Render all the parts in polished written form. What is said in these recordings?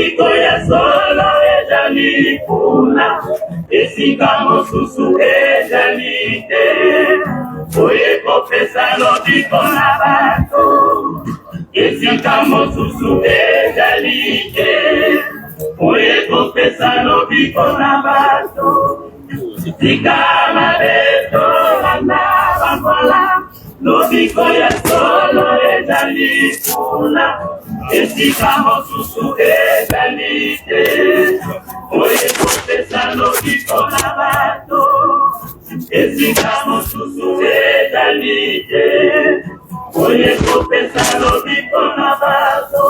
lobiko ya solo ezali kuna esika mosusu ezali te oye kopesa lobiko na bato esika mosusu ezali te oye kopesa lobiko na bato tika mabeto landa bambola lobiko ya solo ezali kuna esika mosusu ezali te oye kopesa lobiko na bato esika mosusu ezali te oye kopesa lobiko na bato.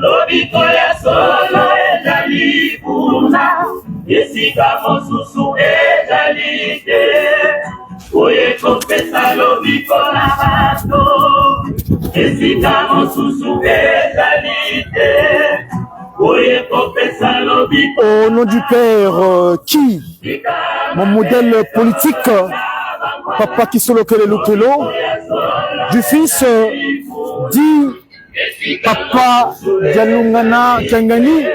Lobiko ya solo ezali kuna esika mosusu ezali te oye kopesa lobiko na bato esika mosusu ezali te oye kopesa lobiko. Au nom du Père, qui mon modèle politique, Papa Kisolo Kelelukelo, du Fils, dit Papa Dialungana Kangani,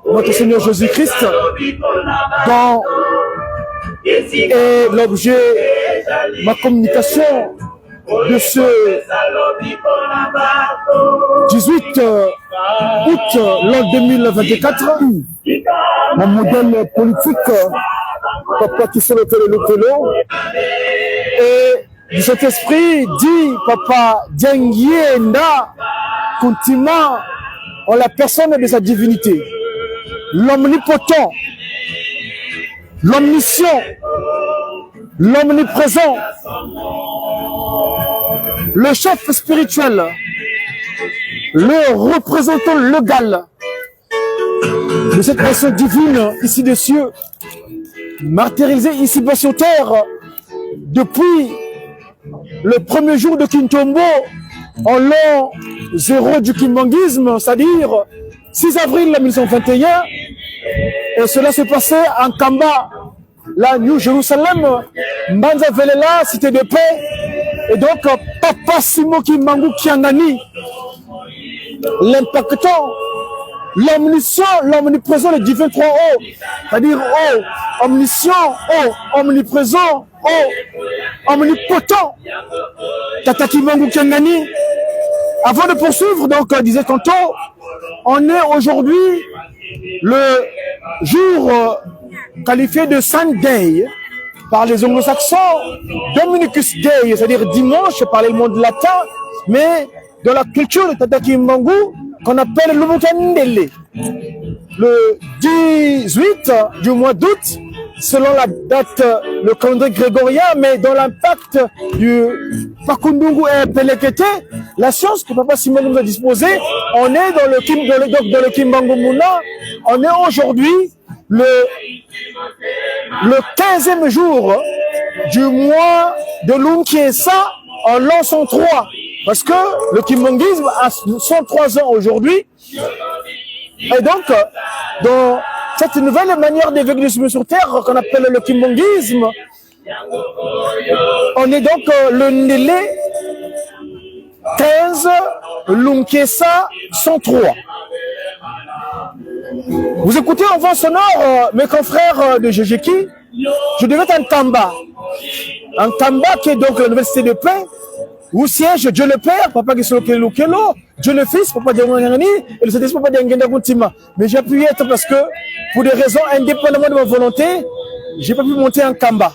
notre Seigneur Jésus-Christ, dont est l'objet ma communication de ce 18 août l'an 2024. Mon modèle politique, Papa Kisolo Kelelukelo, et de cet esprit dit Papa Diengienda Kuntima en la personne de sa divinité, l'omnipotent, l'omniscient, l'omniprésent, le chef spirituel, le représentant légal de cette personne divine ici des cieux, martyrisée ici bas sur terre depuis le premier jour de Kintombo en l'an 0 du kimbanguisme, c'est-à-dire 6 avril 1921, et cela se passait en Kamba, la New Jerusalem, Mbanza Velela, cité de paix, et donc Papa Simo Kimbangu Kiangani, l'impactant, l'omniscient, l'omniprésent, le divin 3 O, c'est-à-dire O, omniscient, O, omniprésent, O, omnipotent, Tata Kimbangu Kiangani. Avant de poursuivre, donc, disait tantôt, on est aujourd'hui le jour qualifié de Sunday par les anglo-saxons, Dominicus Day, c'est-à-dire dimanche par le monde latin, mais dans la culture de Tata Kimbangu, qu'on appelle le Mukandele. Le 18 du mois d'août, selon la date, le calendrier grégorien, mais dans l'impact du Pakundungu et Pelekete, la science que Papa Simon nous a disposée, on est dans le Kimbangu Muna, on est aujourd'hui le 15e jour du mois de Lunkiesa en l'an 103. Parce que le kimbanguisme a 103 ans aujourd'hui. Et donc, dans cette nouvelle manière d'évangilisme sur terre qu'on appelle le kimbanguisme, on est donc le Nélé 15 Lunkiesa 103. Vous écoutez en voix sonore mes confrères de Jejeki. Je devais être en Kamba. En Kamba qui est donc la nouvelle cité de paix, où siège Dieu le Père, Papa Kisolo Kelelukelo, Dieu le Fils, Papa Diangani, et le Saint-Esprit, Papa Diangenda Kuntima. Mais j'ai pu y être parce que, pour des raisons indépendamment de ma volonté, j'ai pas pu monter en Kamba.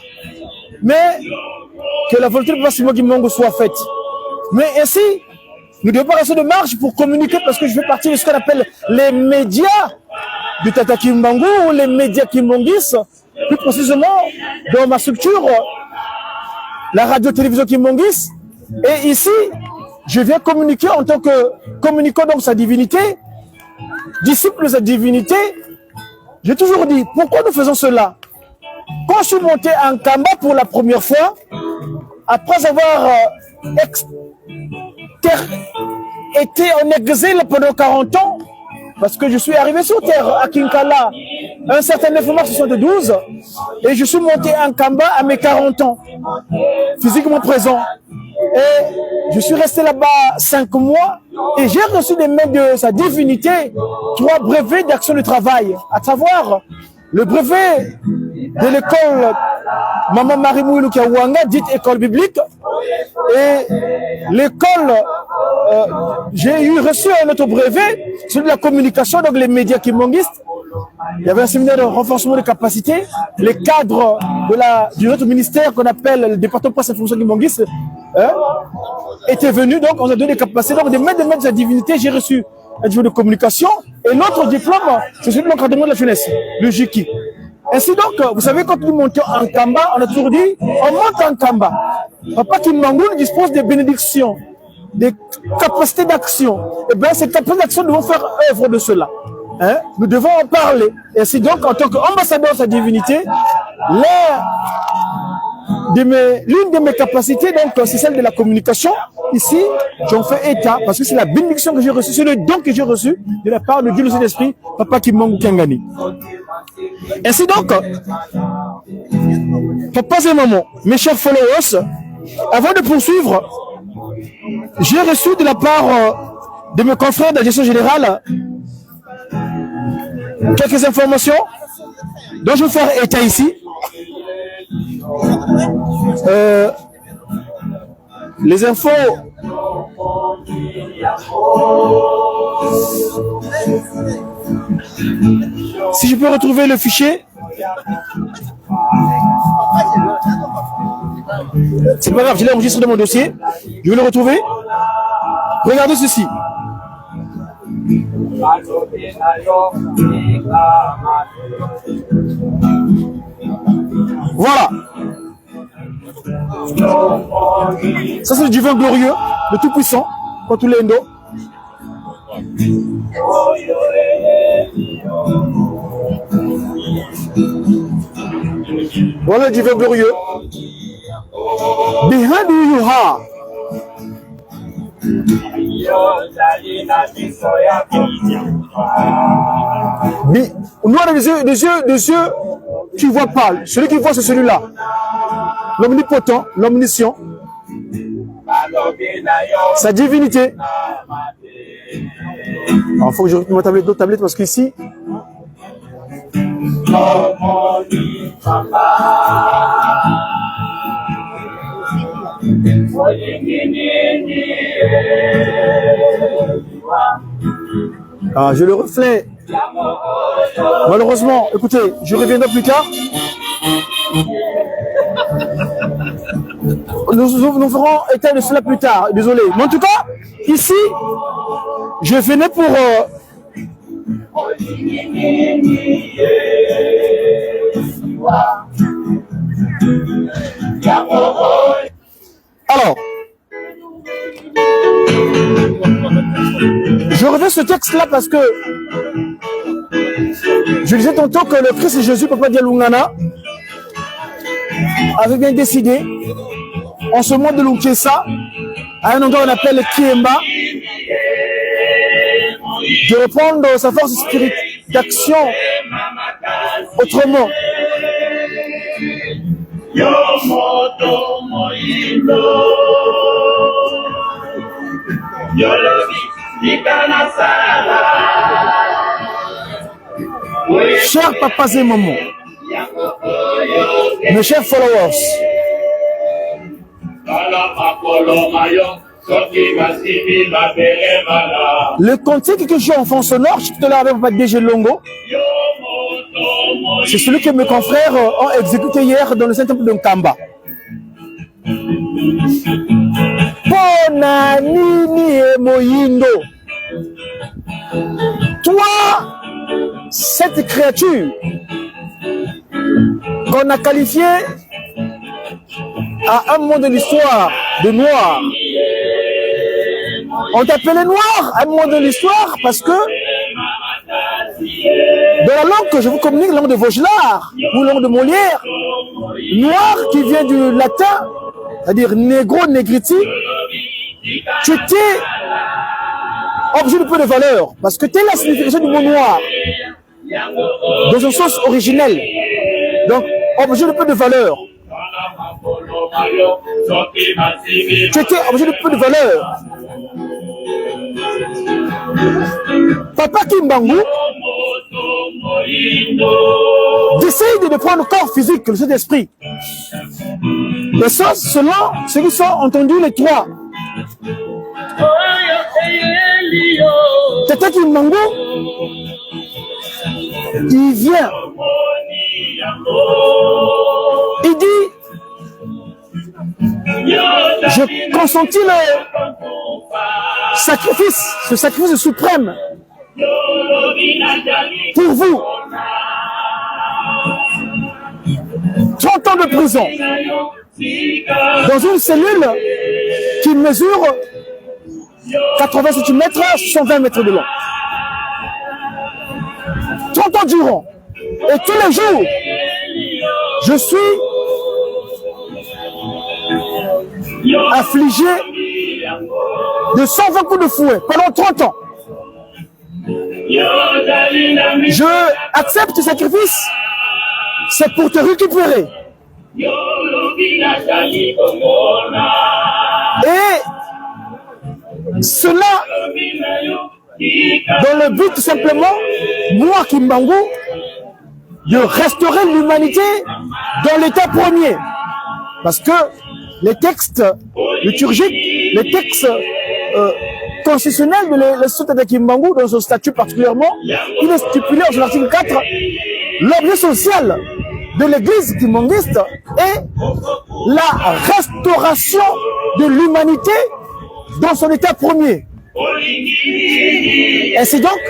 Mais, que la volonté de Papa Simon Kimbangu soit faite. Mais ainsi, nous devons pas rester de marge pour communiquer parce que je fais partie de ce qu'on appelle les médias du Tata Kimbangu ou les médias Kimbangis, plus précisément dans ma structure, la radio-télévision Kimbangis. Et ici, je viens communiquer en tant que communicant donc sa divinité, disciple de sa divinité, J'ai toujours dit, pourquoi nous faisons cela? Quand je suis monté en Kamba pour la première fois, après avoir été en exil pendant 40 ans, parce que je suis arrivé sur terre à Kinkala un certain 9 mars 72 et je suis monté en Kamba à mes 40 ans, physiquement présent. Et je suis resté là-bas 5 mois et j'ai reçu des mails de sa divinité 3 brevets d'action de travail, à savoir le brevet de l'école Maman Marie Mouilou Kiawanga, dite école biblique, et l'école, j'ai reçu un autre brevet, celui de la communication, donc les médias kimongistes. Il y avait un séminaire de renforcement des capacités. Les cadres de notre ministère qu'on appelle le département presse information kimongistes étaient venus, donc on a donné des capacités, donc des maîtres de la divinité, j'ai reçu un diplôme de communication, et l'autre diplôme, c'est celui de l'encadrement de la jeunesse, le JIKI. Ainsi donc, vous savez, quand nous montons en Kamba, on a toujours dit, on monte en Kamba. Papa Kimbangoul dispose des bénédictions, des capacités d'action. Et bien, ces capacités d'action devons faire œuvre de cela. Hein? Nous devons en parler. Et ainsi donc, en tant qu'ambassadeur de sa divinité, l'une de mes capacités, donc, c'est celle de la communication. Ici, j'en fais état, parce que c'est la bénédiction que j'ai reçue, c'est le don que j'ai reçu de la part de Dieu le Saint-Esprit, Papa Kimbangoul Kangani. Ainsi donc, papa et maman, mes chers followers, avant de poursuivre, j'ai reçu de la part de mes confrères de la gestion générale quelques informations dont je vais faire état ici. Les infos si je peux retrouver le fichier, c'est pas grave, je l'ai enregistré dans mon dossier, je vais le retrouver. Regardez ceci. Voilà. Ça c'est le divin glorieux, le tout-puissant, contre l'Indo. Voilà le divin glorieux. Behind who you are. Noir des yeux qui ne voient pas. Celui qui voit, c'est celui-là. L'omnipotent, l'omniscient. Sa divinité. Il faut que je retrouve ma tablette, d'autres tablettes, parce qu'ici. Ah, j'ai le reflet. Malheureusement, écoutez, je reviendrai plus tard. Nous ferons état de cela plus tard, désolé. Mais en tout cas, ici, je venais pour... Alors, je reviens ce texte-là parce que je disais tantôt que le Christ Jésus, Papa Dialungana, avait bien décidé, en ce monde de Lunkesa, à un endroit qu'on appelle Kiemba, de reprendre sa force spirituelle d'action autrement. Chers papas et mamans, mes chers followers, le cantique que j'ai en fond sonore, je suis tout à l'heure avec Papa DG Longo, c'est celui que mes confrères ont exécuté hier dans le Saint-Temple de Nkamba. Pona nini e moyindo. Toi, cette créature qu'on a qualifiée à un moment de l'histoire de noir. On t'appelait noir à un moment de l'histoire parce que Dans la langue que je vous communique, la langue de Vaugelas ou la langue de Molière, noir qui vient du latin, c'est-à-dire négro, négriti, tu étais objet de peu de valeur, parce que telle est la signification du mot noir, dans son sens originel. Donc, objet de peu de valeur. Tu étais objet de peu de valeur. Papa Kimbangu décide de prendre le corps physique, le Saint-Esprit. Et ça, selon ceux qui sont entendus les trois. Tata Kimbangu, il vient. Il dit, je consentis le sacrifice, ce sacrifice suprême pour vous. 30 ans de prison dans une cellule qui mesure 80 cm, 120 mètres de long. 30 ans durant. Et tous les jours, je suis affligé de 120 coups de fouet pendant 30 ans. Je accepte ce sacrifice, c'est pour te récupérer. Et cela, dans le but tout simplement, moi Kimbangu, de restaurer l'humanité dans l'état premier. Parce que les textes liturgiques, les textes constitutionnels de l'Institut de Kimbangu, dans son statut particulièrement, il est stipulé en l'article 4, l'objet social de l'église kimbanguiste est la restauration de l'humanité dans son état premier. Et c'est donc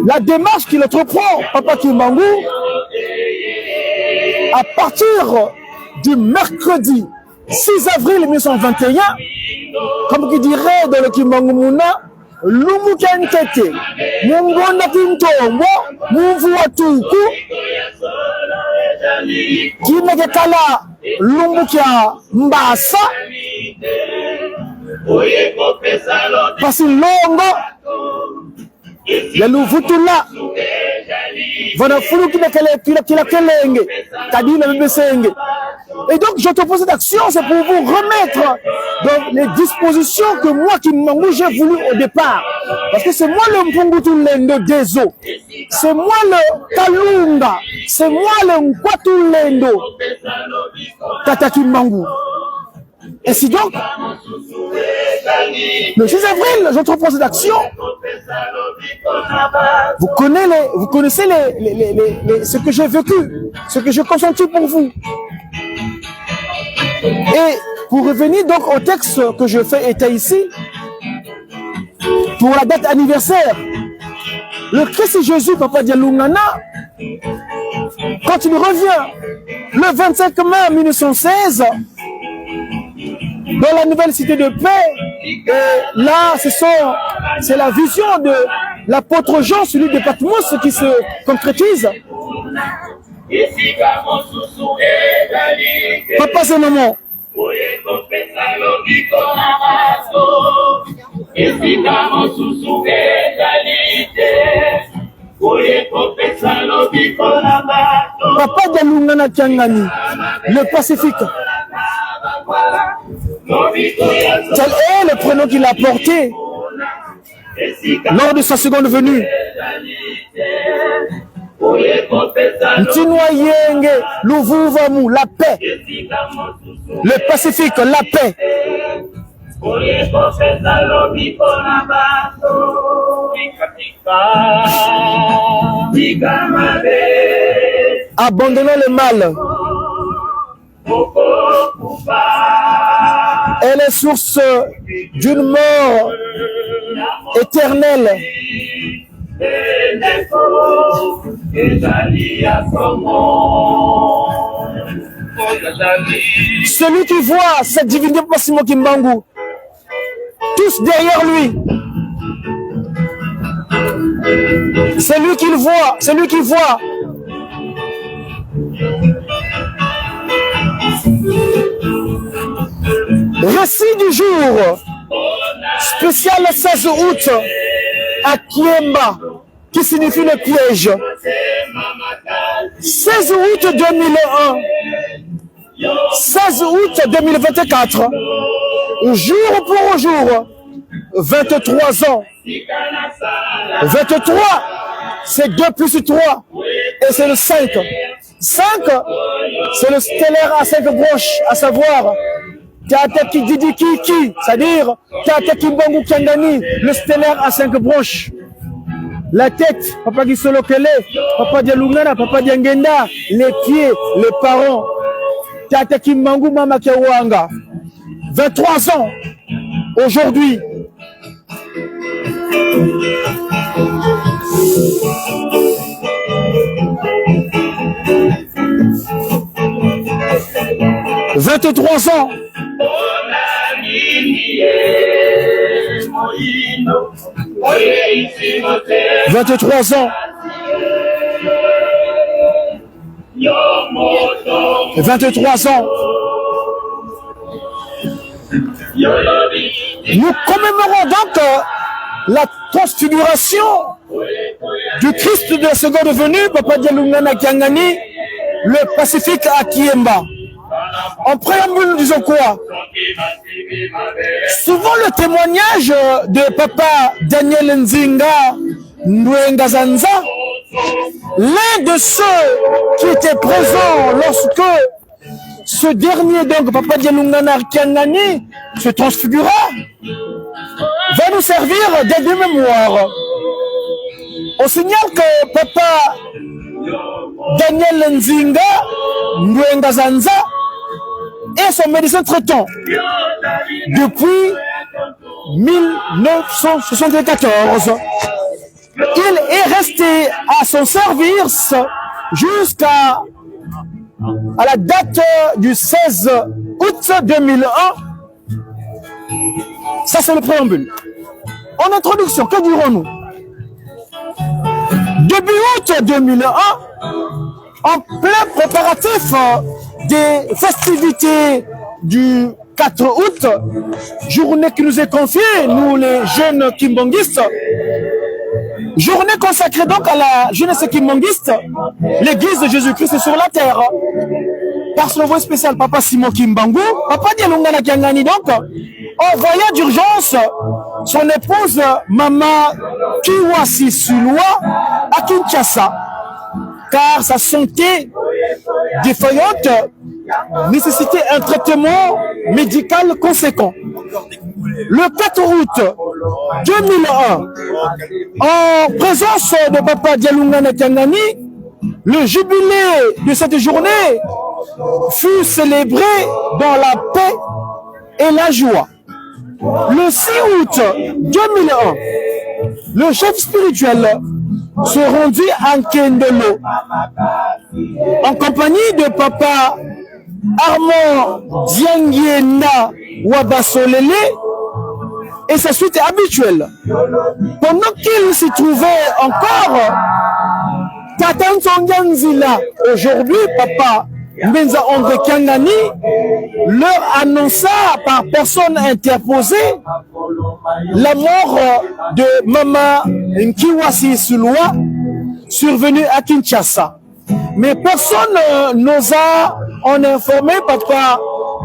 la démarche qu'il entreprend, Papa Kimbangu, à partir du mercredi 6 avril 1921, comme qui dirait dans le Kimbangu Muna, Lumu Kentete, Mungona Kintombo, Mumvu Watuku, Kimekekala Lumbukia Mbasa, Pasi Longo, Yaluvutula, Vanafulu Kila Kelenge, Kadina Mbesenge. Et donc, j'entrepose cette action, c'est pour vous remettre dans les dispositions que moi, Kimbangu, j'ai voulu au départ. Parce que c'est moi le Mpungutulendo des eaux. C'est moi le Kalunga. C'est moi le Nkwatulendo. Tata Kimbangu. Et si donc, le 6 avril, j'entrepose cette action. Vous connaissez ce que j'ai vécu, ce que j'ai consenti pour vous. Et pour revenir donc au texte que je fais état ici, pour la date anniversaire, le Christ Jésus, Papa Dialungana, quand il revient le 25 mai 1916, dans la nouvelle cité de paix, et là, c'est la vision de l'apôtre Jean, celui de Patmos, qui se concrétise. Papa, c'est maman. Papa de Lungana Tiangani, le Pacifique. Tel est le prénom qu'il a porté lors de sa seconde venue. Ntinoyenge, Luvuvamu, la paix. Le Pacifique, la paix. Abandonnons le mal. Elle est source d'une mort éternelle. Celui qui voit cette divinité Massimo Kimbangu, tous derrière lui, C'est lui qui le voit, c'est lui qui voit. Récit du jour, spécial 16 août, à Kiemba, qui signifie le piège. 16 août 2001, 16 août 2024, jour pour jour, 23 ans. 23, c'est 2 plus 3, et c'est le 5. 5, c'est le stellaire à 5 broches, à savoir Tata Kididi Kiki, c'est-à-dire Tata Kimbangu Kiangani, le stellaire à 5 broches. La tête, Papa Gisolo Kele, Papa Dialungana, Papa Diangenda, les pieds, les parents, Tata Kimbangu Mama Kiawanga. 23 ans, aujourd'hui. « 23 ans. » 23 ans. 23 ans. Nous commémorons donc la transfiguration du Christ de la seconde venue, Papa Dialungana Kiangani, le Pacifique à Kiemba. En préambule, nous disons quoi? Souvent le témoignage de Papa Daniel Nzinga Ndwenga Zanza, l'un de ceux qui étaient présents lorsque ce dernier, donc Papa Dialungana Kiangani, se transfigura, va nous servir d'aide de mémoire. On signale que Papa Daniel Nzinga Ndwenga Zanza est son médecin traitant depuis 1974. Il est resté à son service jusqu'à la date du 16 août 2001. Ça, c'est le préambule. En introduction, que dirons-nous? Début août 2001, en plein préparatif des festivités du 4 août, journée qui nous est confiée, nous les jeunes kimbongistes, journée consacrée donc à la jeunesse kimbonguiste, l'église de Jésus-Christ sur la terre. Par son envoyé spécial, Papa Simon Kimbangu, Papa Dialungana Kiangani donc, envoya d'urgence son épouse Mama Kiwasi Sulwa à Kinshasa, car sa santé défaillante nécessitait un traitement médical conséquent. Le 4 août 2001, en présence de Papa Dialungana Kiangani, le jubilé de cette journée fut célébré dans la paix et la joie. Le 6 août 2001, le chef spirituel se rendit à Nkendelo en compagnie de Papa Armand Diangiena Wabasolele et sa suite habituelle. Pendant qu'il s'y trouvait encore, Tata Nzonganzila, aujourd'hui Papa Mbenza André Kiangani, leur annonça par personne interposée la mort de Mama Nkiwasi Sulwa, survenue à Kinshasa. Mais personne n'osa en informer Papa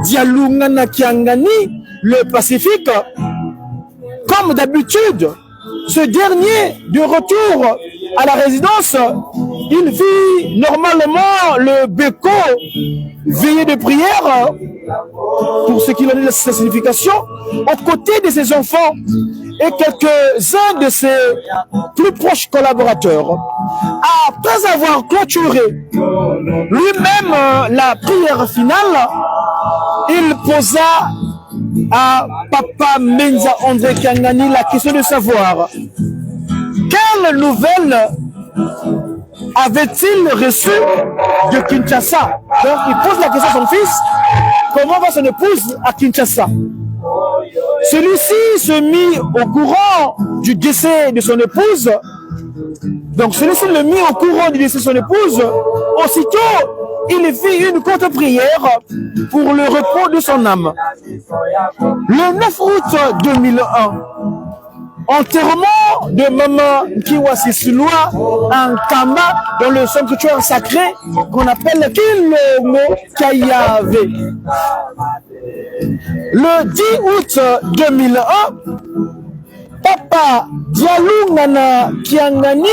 Dialungana Kiangani, le Pacifique. Comme d'habitude, ce dernier, de retour à la résidence, il vit normalement le béco veillé de prière, pour ce qu'il en est de sa signification, aux côtés de ses enfants et quelques-uns de ses plus proches collaborateurs. Après avoir clôturé lui-même la prière finale, il posa à Papa Mbenza André Kiangani la question de savoir quelle nouvelle avait-il reçu de Kinshasa. Donc il pose la question à son fils, comment va son épouse à Kinshasa? Celui-ci se mit au courant du décès de son épouse Donc celui-ci le mit au courant du décès de son épouse. Aussitôt, il fit une courte prière pour le repos de son âme. Le 9 août 2001, enterrement de Maman Kiwasi Sulwa en Kamba dans le sanctuaire sacré qu'on appelle Kilomo Kayave. Le 10 août 2001, Papa Dialoungana Kiangani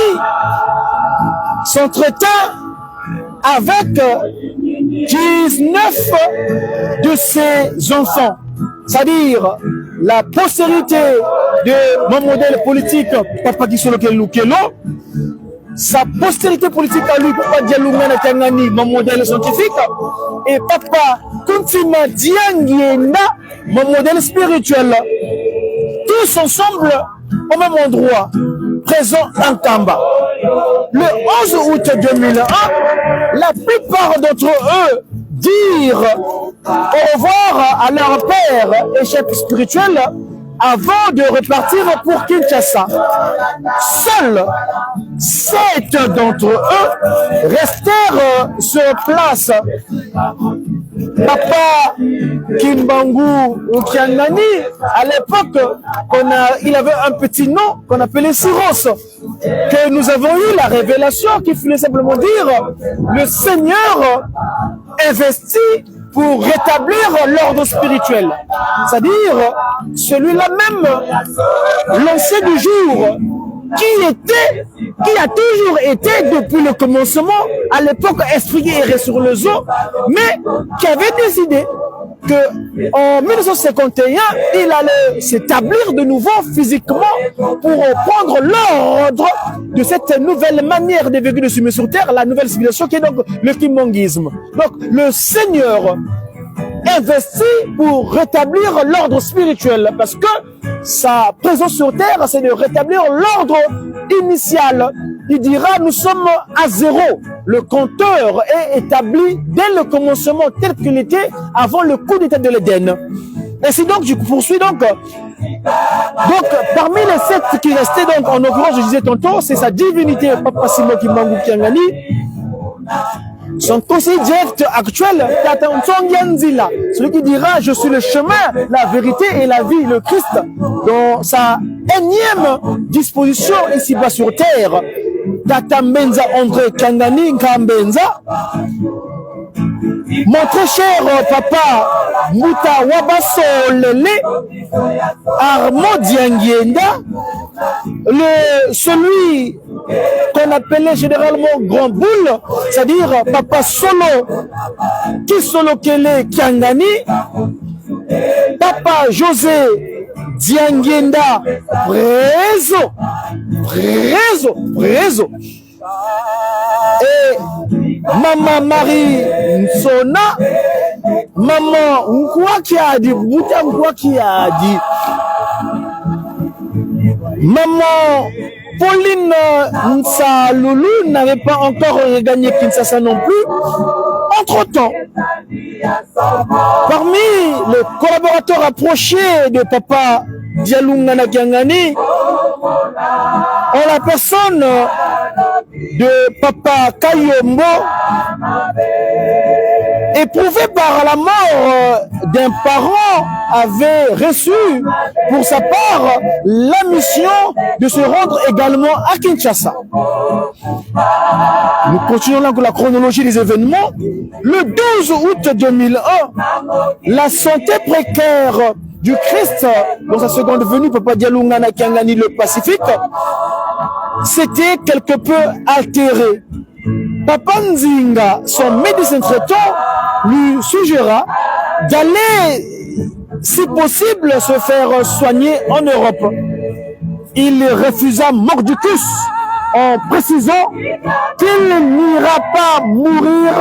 s'entretint avec 19 de ses enfants, c'est-à-dire la postérité de mon modèle politique, Papa Kisolo Kelukelo, sa postérité politique à lui, Papa Dialoungana Kiangani, mon modèle scientifique, et Papa Kuntima Diangienda, mon modèle spirituel. Tous ensemble au même endroit, présents en Kamba. Le 11 août 2001, la plupart d'entre eux dirent au revoir à leur père et chef spirituel avant de repartir pour Kinshasa. Seuls 7 d'entre eux restèrent sur place. Papa Kimbangu Kiangani, à l'époque, il avait un petit nom qu'on appelait Siros, que nous avons eu la révélation qui voulait simplement dire le Seigneur investit pour rétablir l'ordre spirituel. C'est-à-dire, celui-là même, l'ancien du jour, qui a toujours été depuis le commencement, à l'époque esprit erré sur le zoo, mais qui avait décidé qu'en 1951, il allait s'établir de nouveau physiquement pour prendre l'ordre de cette nouvelle manière de vécu de s'humer sur terre, la nouvelle civilisation qui est donc le kimongisme. Donc le Seigneur investit pour rétablir l'ordre spirituel, parce que sa présence sur terre, c'est de rétablir l'ordre initial. Il dira, nous sommes à zéro. Le compteur est établi dès le commencement tel qu'il était avant le coup d'État de l'Éden. Et si donc, je poursuis donc parmi les 7 qui restaient donc, en l'occurrence, je disais tantôt, c'est sa divinité, Papa Simon Kimbangu Kiangani, son conseiller direct actuel, celui qui dira je suis le chemin, la vérité et la vie, le Christ, dans sa énième disposition ici-bas sur terre. Tata Mbenza André Kiangani Nkambenza, mon très cher papa Mouta Wabasolele Armand Diangienda, celui qu'on appelait généralement Grand Boule, c'est-à-dire Papa Solo Kisolo Kele Kiangani, Papa José Diangienda Prezo et Maman Marie Nsona, Maman Nkwakiadi, Bouta Nkwakiadi, Maman Pauline Nsalulu n'avait pas encore regagné Kinshasa non plus. Entre-temps, parmi les collaborateurs approchés de Papa Dialoungana Kiangani, en la personne de Papa Kayombo, éprouvé par la mort d'un parent, avait reçu pour sa part la mission de se rendre également à Kinshasa. Nous continuons là la chronologie des événements. Le 12 août 2001, la santé précaire du Christ, dans sa seconde venue, Papa Dialoungana Kiangani le Pacifique, s'était quelque peu altéré. Papa Nzinga, son médecin traitant, lui suggéra d'aller, si possible, se faire soigner en Europe. Il refusa mordicus en précisant qu'il n'ira pas mourir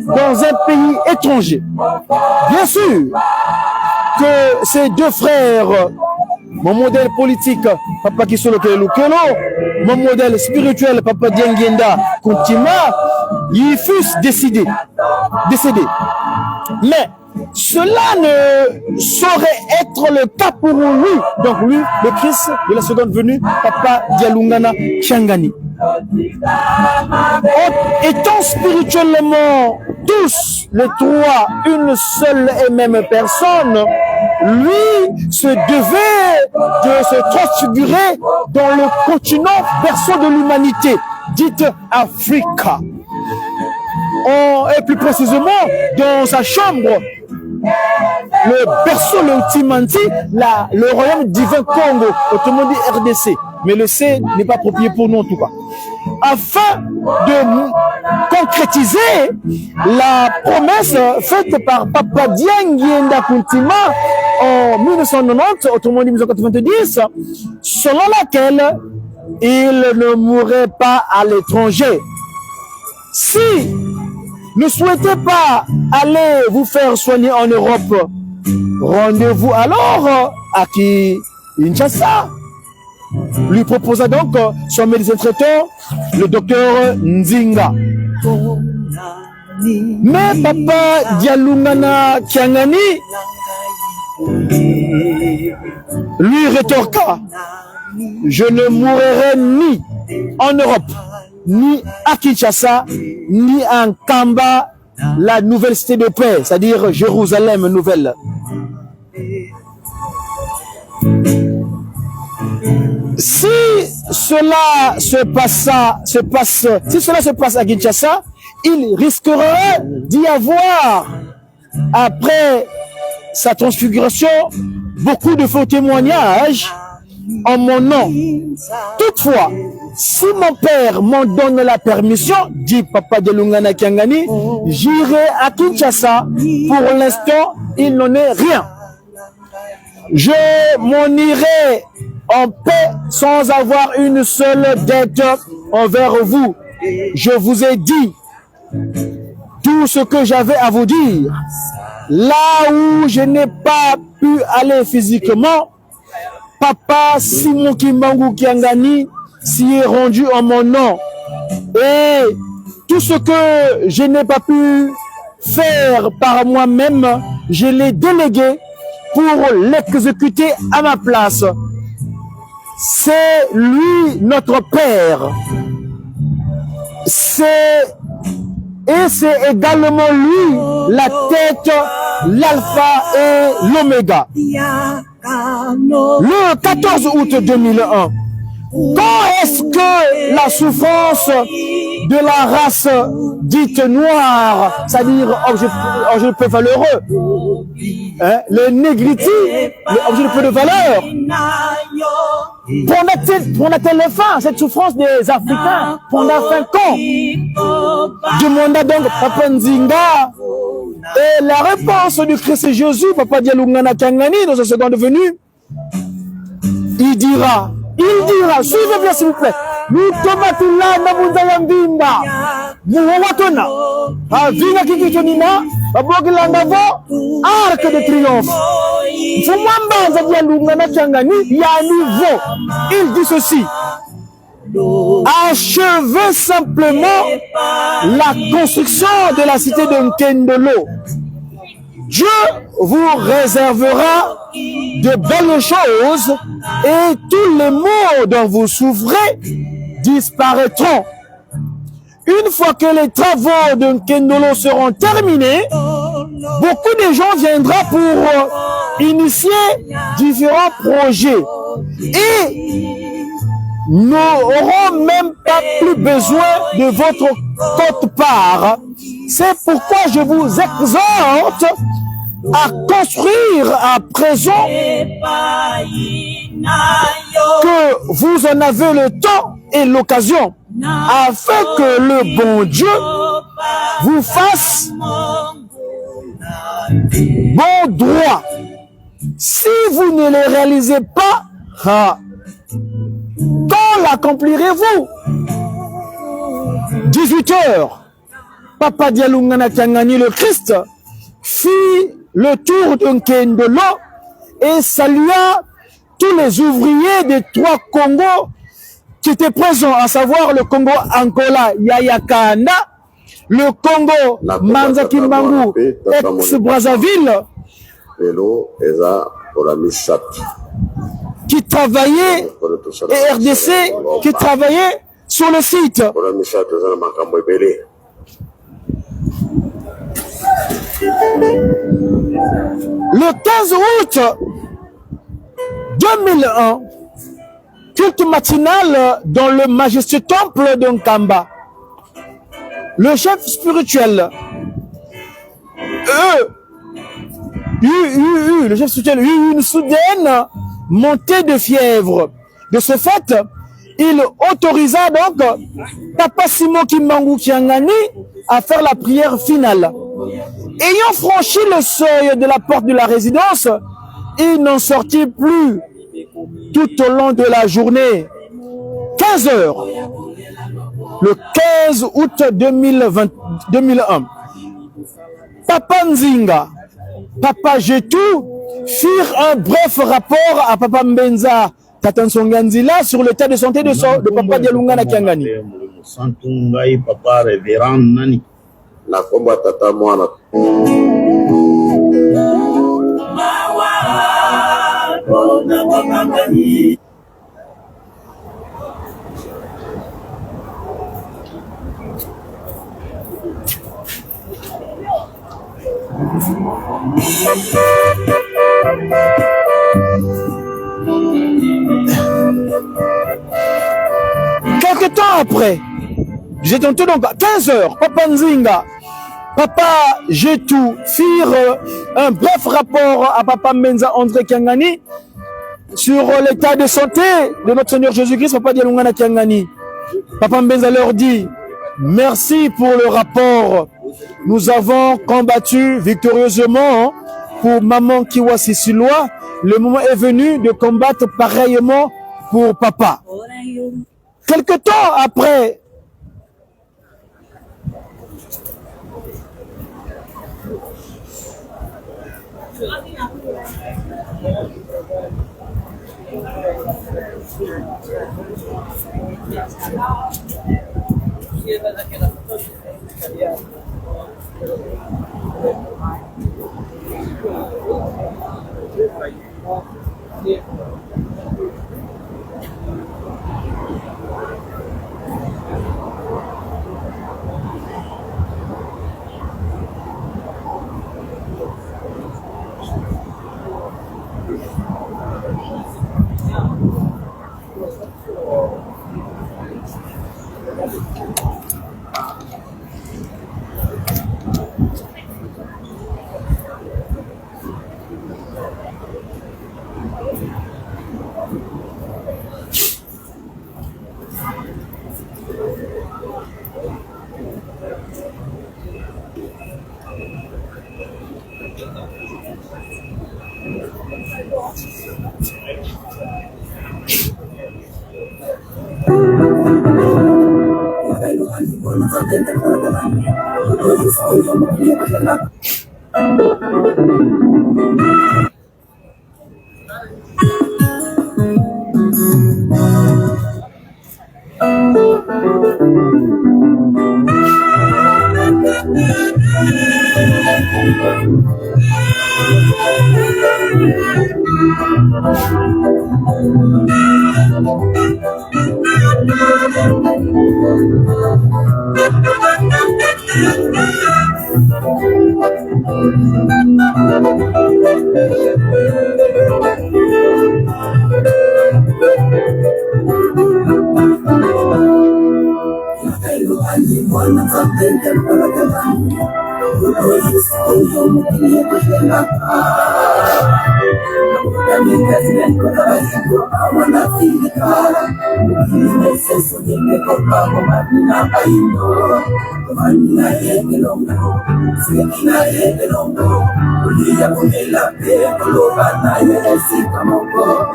dans un pays étranger. Bien sûr que ces deux frères, mon modèle politique, Papa Kisolo Kelukelo, mon modèle spirituel, Papa Diangienda Kuntima, ils fussent décédés. Mais cela ne saurait être le cas pour lui. Donc lui, le Christ de la seconde venue, Papa Dialungana Kiangani. Étant spirituellement tous les trois une seule et même personne, lui se devait de se transfigurer dans le continent berceau de l'humanité, dite Africa. Et plus précisément dans sa chambre, le berceau, le Timanti, le royaume divin Congo, autrement dit RDC. Mais le C n'est pas approprié pour nous en tout cas. Afin de concrétiser la promesse faite par Papa Diangienda Kuntima en 1990, autrement dit 1990, selon laquelle il ne mourrait pas à l'étranger. Si ne souhaitez pas aller vous faire soigner en Europe, rendez-vous alors à Kinshasa. Lui proposa donc son médecin traiteur, le docteur Nzinga. Mais Papa Dialungana Kiangani lui rétorqua: je ne mourrai ni en Europe, ni à Kinshasa, ni en Kamba, la nouvelle cité de paix, c'est-à-dire Jérusalem nouvelle. Si cela se passe à Kinshasa, il risquerait d'y avoir, après sa transfiguration, beaucoup de faux témoignages en mon nom. Toutefois, si mon père m'en donne la permission, dit Papa Dialungana Kiangani, j'irai à Kinshasa. Pour l'instant, il n'en est rien. Je m'en irai en paix sans avoir une seule dette envers vous. Je vous ai dit tout ce que j'avais à vous dire. Là où je n'ai pas pu aller physiquement, Papa Simon Kimbangu Kiangani s'y est rendu en mon nom. Et tout ce que je n'ai pas pu faire par moi-même, je l'ai délégué pour l'exécuter à ma place. C'est lui notre Père. C'est également lui la tête, l'alpha et l'oméga. Le 14 août 2001, quand est-ce que la souffrance de la race dite noire, c'est-à-dire objet de peu valeureux, hein, le négriti, l'objet de peu de valeur, prendra-t-elle fin, cette souffrance des Africains, prendra fin quand? Demanda donc Papa Nzinga. Et la réponse du Christ Jésus, Papa Dialungana Kiangani, dans sa seconde venue, il dira, suivez bien s'il vous plaît, nous tomatula na mbimba, muwatona, avina kikitonina, babogilanga vo, arc de triomphe. Fumamba Dialungana Kiangani, il y a un niveau. Il dit ceci: achevez simplement la construction de la cité de Nkendolo. Dieu vous réservera de belles choses et tous les maux dont vous souffrez disparaîtront. Une fois que les travaux de Nkendolo seront terminés, beaucoup de gens viendront pour initier différents projets. Et n'auront même pas plus besoin de votre quote-part. C'est pourquoi je vous exhorte à construire à présent que vous en avez le temps et l'occasion, afin que le bon Dieu vous fasse bon droit. Si vous ne le réalisez pas, quand l'accomplirez-vous? 18h, Papa Dialungana Kiangani, le Christ, fit le tour de Nkendolo et salua tous les ouvriers des 3 Congos qui étaient présents, à savoir le Congo Angola Yaya Kanda, le Congo, Manzaki Mbangu, ex-Brazzaville, qui travaillait, et RDC, qui travaillait sur le site. Le 15 août 2001, culte matinal dans le majestueux temple de Nkamba. Le chef spirituel, le chef spirituel eut une soudaine montée de fièvre. De ce fait, il autorisa donc Papa Simon Kimbangu Kiangani à faire la prière finale. Ayant franchi le seuil de la porte de la résidence, il n'en sortit plus tout au long de la journée. 15 heures, le 15 août 2001, Papa Nzinga, Papa Jetou firent un bref rapport à Papa Mbenza Tatansonganzila sur l'état de santé de Papa Dialungana Kiangani. Papa révérend Nani. La combat tata moana. Quelque temps après, j'ai tenté donc à 15 heures, Papa Nzinga, Papa Jetou firent un bref rapport à Papa Mbenza André Kiangani sur l'état de santé de notre Seigneur Jésus-Christ, Papa Dialungana Kiangani. Papa Mbenza leur dit, merci pour le rapport. Nous avons combattu victorieusement pour Maman Kiwasi Siloa. Le moment est venu de combattre pareillement pour Papa. Quelque temps après,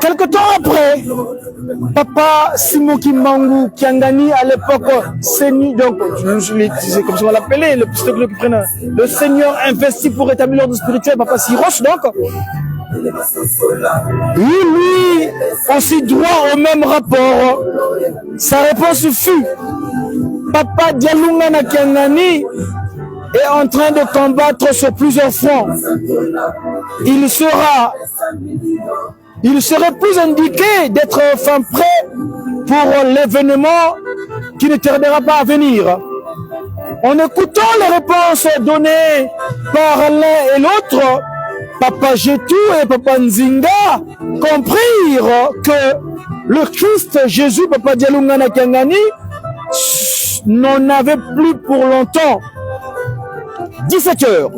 quelque temps après, Papa Simon Kimbangu Kiangani, à l'époque, donc, c'est comme ça on l'appelait, le Seigneur investi pour rétablir l'ordre spirituel, Papa Siroche, donc, lui aussi droit au même rapport. Sa réponse fut Papa Dialungana Kiangani est en train de combattre sur plusieurs fronts. Il serait plus indiqué d'être enfin prêt pour l'événement qui ne tardera pas à venir. En écoutant les réponses données par l'un et l'autre, Papa Jetu et Papa Nzinga comprirent que le Christ Jésus, Papa Dialungana Kiangani, n'en avait plus pour longtemps. 17h,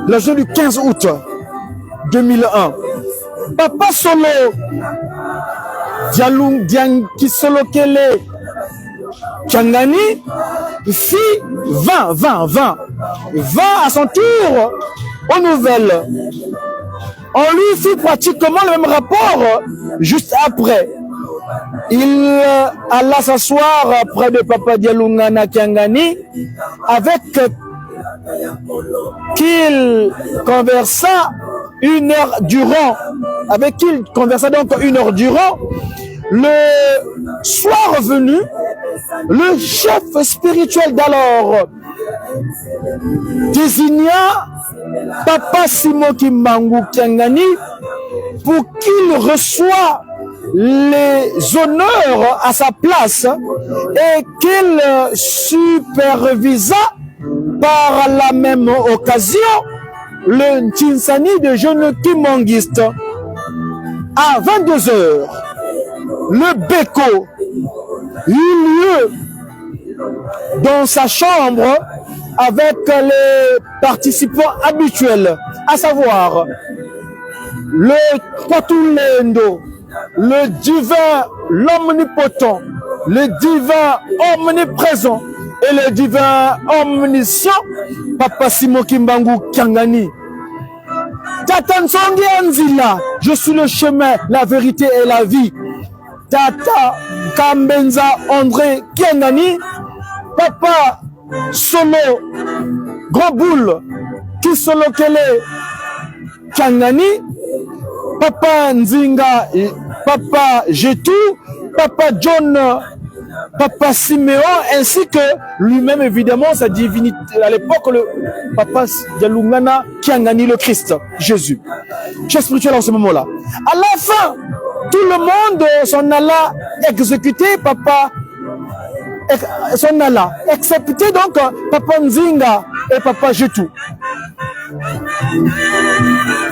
la journée du 15 août 2001. Papa Solo Kisolo Kele Kiangani fit 20 à son tour aux nouvelles. On lui fit pratiquement le même rapport juste après. Il alla s'asseoir près de Papa Dialungana Kiangani avec qu'il conversa 1 heure durant. Avec qui il conversa donc 1 heure durant. Le soir venu, le chef spirituel d'alors désigna Papa Simon Kimbangu Kiangani pour qu'il reçoive les honneurs à sa place et qu'il supervisa par la même occasion le Ntinsani de jeunes kimonguistes. À 22h, le Beko eut lieu dans sa chambre avec les participants habituels, à savoir le Kwatulendo, le divin, l'omnipotent, le divin omniprésent et le divin omniscient, Papa Simon Kimbangu Kiangani. Tata Nsongi Anzila, je suis le chemin, la vérité et la vie. Tata Kambenza André Kiangani, Papa Solo Gros Boule Kisolo Kele Kiangani, Papa Nzinga, Papa Jetu, Papa John, Papa Siméon, ainsi que lui-même évidemment sa divinité, à l'époque le Papa Dialungana Kiangani, le Christ, Jésus. Chef spirituel en ce moment-là. À la fin, tout le monde s'en alla exécuter Papa, s'en alla, excepté donc Papa Nzinga et Papa Jetu.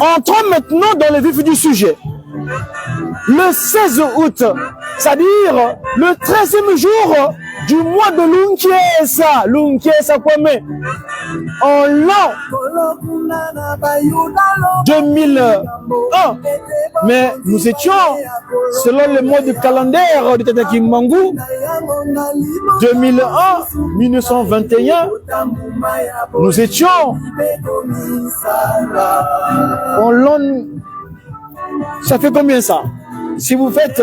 Entrons maintenant dans le vif du sujet. Le 16 août, c'est-à-dire le 13e jour du mois de Lunkiesa Kwame, en l'an 2001. Mais nous étions, selon le mode calendaire de Tata Kimbangu, 2001, 1921, nous étions en l'an. Ça fait combien ça? Si vous faites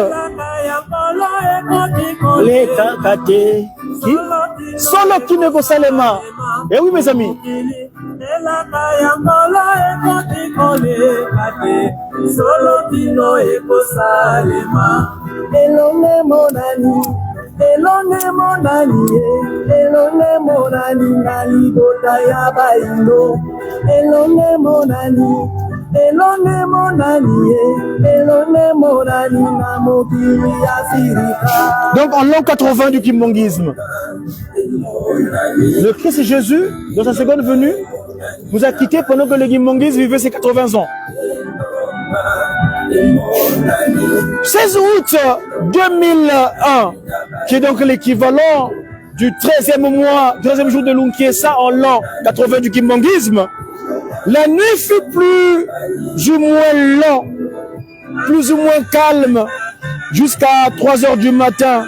les kakate, solo qui ne salema. Eh oui mes amis. Donc en l'an 80 du kimbongisme, le Christ Jésus, dans sa seconde venue, nous a quittés pendant que le kimbongisme vivait ses 80 ans. 16 août 2001, qui est donc l'équivalent du 13e jour de Lunkiesa en l'an 80 du kimbongisme, la nuit fut plus ou moins lente, plus ou moins calme, jusqu'à 3h du matin.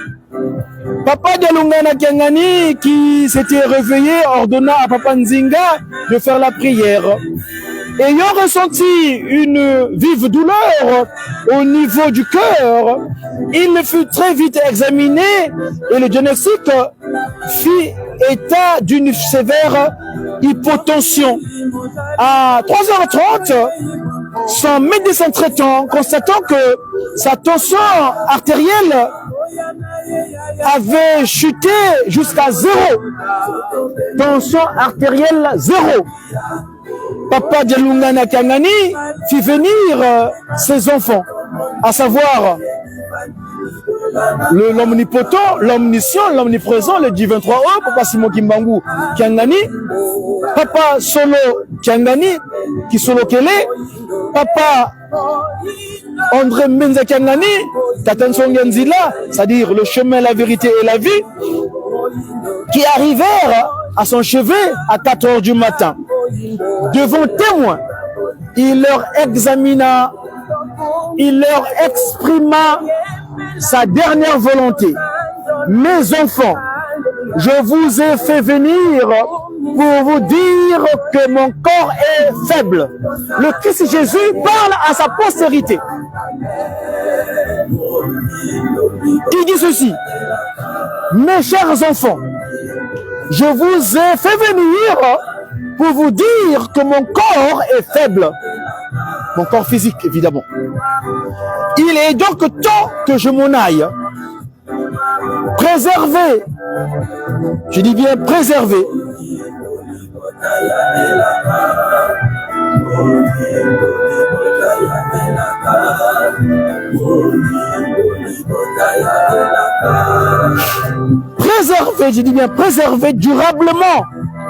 Papa Dialungana Kiangani, qui s'était réveillé, ordonna à Papa Nzinga de faire la prière. Ayant ressenti une vive douleur au niveau du cœur, il fut très vite examiné et le diagnostic fit état d'une sévère hypotension. À 3h30, son médecin traitant, constatant que sa tension artérielle avait chuté jusqu'à 0. Tension artérielle 0. Papa Dialungana Kangani fit venir ses enfants, à savoir l'omnipotent, l'omniscient, l'omniprésent, le divin 3O, Papa Simon Kimbangu Kangani, Papa Solo Kangani, qui Solo Kele, Papa André Menza Kangani, Tatan Songenzila, c'est-à-dire le chemin, la vérité et la vie, qui arrivèrent à son chevet à 4 heures du matin. Devant témoins, il leur examina, il leur exprima sa dernière volonté. Mes enfants, je vous ai fait venir pour vous dire que mon corps est faible. Le Christ Jésus parle à sa postérité. Il dit ceci: mes chers enfants, je vous ai fait venir pour vous dire que mon corps est faible. Mon corps physique, évidemment. Il est donc temps que je m'en aille. Préserver, je dis bien préserver, préserver, je dis bien préserver durablement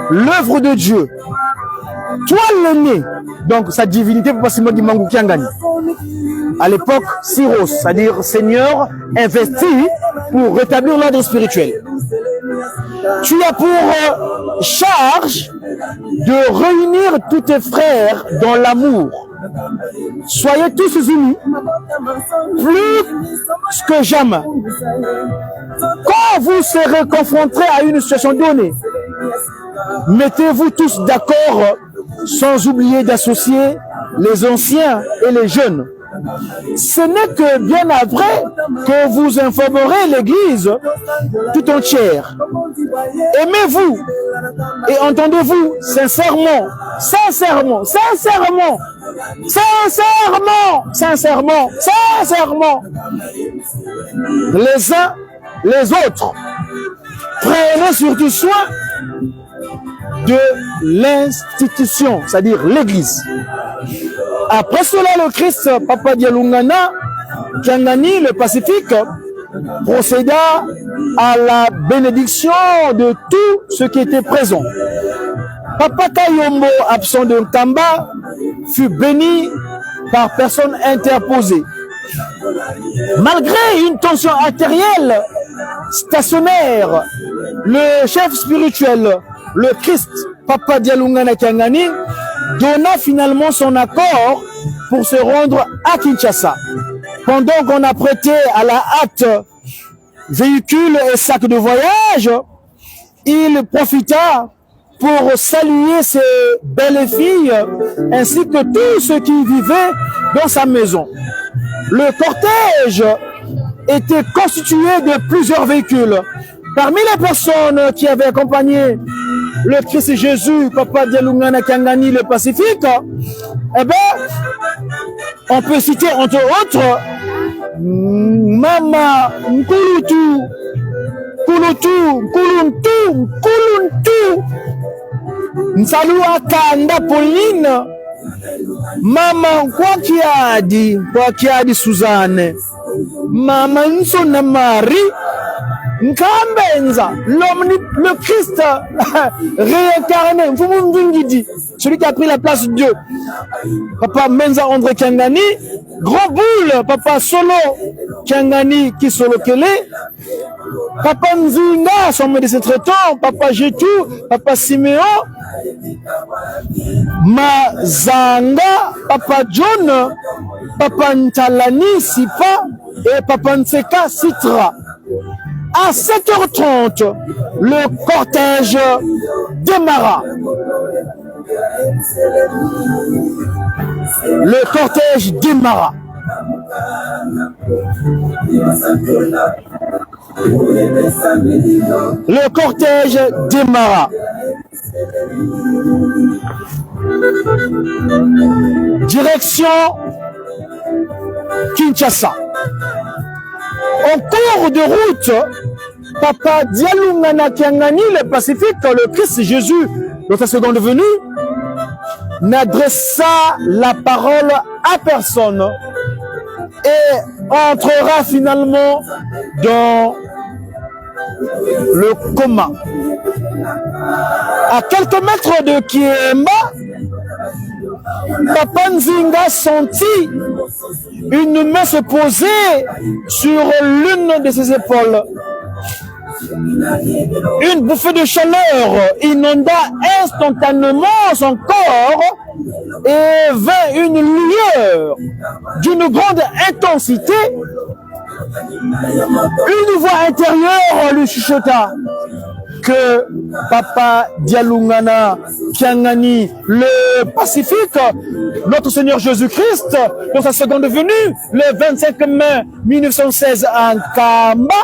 l'œuvre de Dieu. Toi l'aîné, donc sa divinité, Papa Simon Kimbangu Kangani, à l'époque Syros, c'est-à-dire Seigneur investi pour rétablir l'ordre spirituel. Tu as pour charge de réunir tous tes frères dans l'amour. Soyez tous unis, plus que jamais. Quand vous serez confrontés à une situation donnée, mettez-vous tous d'accord, sans oublier d'associer les anciens et les jeunes. Ce n'est que bien après que vous informerez l'Église tout entière. Aimez-vous et entendez-vous sincèrement, sincèrement, sincèrement, sincèrement, sincèrement, sincèrement, les uns les autres. Prenez surtout soin de l'institution, c'est-à-dire l'Église. Après cela, le Christ, Papa Dialungana Kangani, le Pacifique, procéda à la bénédiction de tout ce qui était présent. Papa Kayombo, absent de Kamba, fut béni par personne interposée. Malgré une tension artérielle stationnaire, le chef spirituel, le Christ, Papa Dialungana Kangani, donna finalement son accord pour se rendre à Kinshasa. Pendant qu'on apprêtait à la hâte véhicules et sacs de voyage, il profita pour saluer ses belles filles ainsi que tous ceux qui vivaient dans sa maison. Le cortège était constitué de plusieurs véhicules. Parmi les personnes qui avaient accompagné le Christ Jésus, Papa Dialungana Kangani, le Pacifique, eh bien, on peut citer entre autres Mama Nkulutu, Nkuluntu, Nsalua Kanda Pauline, Mama Kwakiadi Suzanne, Mama Nsona Marie, Nkambenza, le Christ réincarné, celui qui a pris la place de Dieu. Papa Menza André Kangani, Grand Boule, Papa Solo Kangani qui Solo Kele, Papa Nzinga, son médecin traitant, Papa Jetou, Papa Siméon, Mazanga, Papa John, Papa Ntalani Sipa et Papa Nseka Citra. À 7h30, le cortège démarra. Le cortège démarra. Le cortège démarra. Direction Kinshasa. En cours de route, Papa Dialungana Kiangani, le Pacifique, le Christ Jésus, dans sa seconde venue, n'adressa la parole à personne et entrera finalement dans le coma. À quelques mètres de Kiemba, Papa Nzinga sentit une main se poser sur l'une de ses épaules. Une bouffée de chaleur inonda instantanément son corps et vint une lueur d'une grande intensité. Une voix intérieure lui chuchota que Papa Dialungana Kiangani, le Pacifique, notre Seigneur Jésus-Christ, dans sa seconde venue, le 25 mai 1916 à Kamba,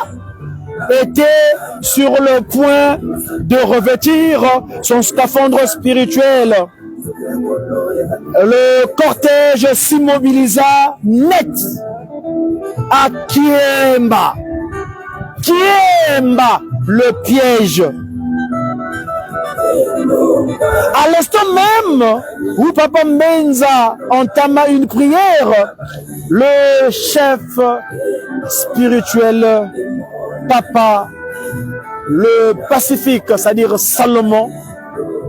était sur le point de revêtir son scaphandre spirituel. Le cortège s'immobilisa net à Kiemba. Kiemba, le piège. À l'instant même où Papa Mbenza entama une prière, le chef spirituel, Papa, le Pacifique, c'est-à-dire Salomon,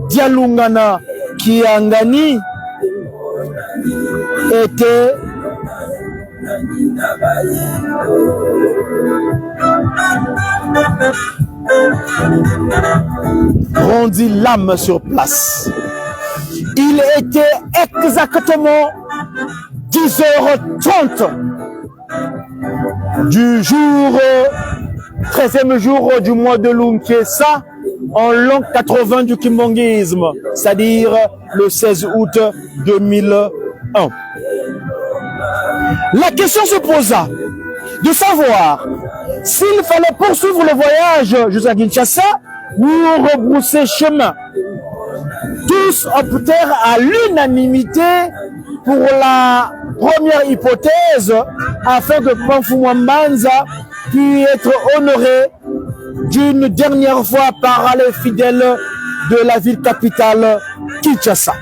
Dialungana Kiangani, était rendit l'âme sur place. Il était exactement 10h30 du jour 13e jour du mois de Lunkesa en l'an 80 du kimbongisme, c'est-à-dire le 16 août 2001. La question se posa de savoir s'il fallait poursuivre le voyage jusqu'à Kinshasa ou rebrousser chemin. Tous optèrent à l'unanimité pour la première hypothèse afin que Pamfumwa Mbanza puisse être honoré d'une dernière fois par les fidèles de la ville capitale Kinshasa.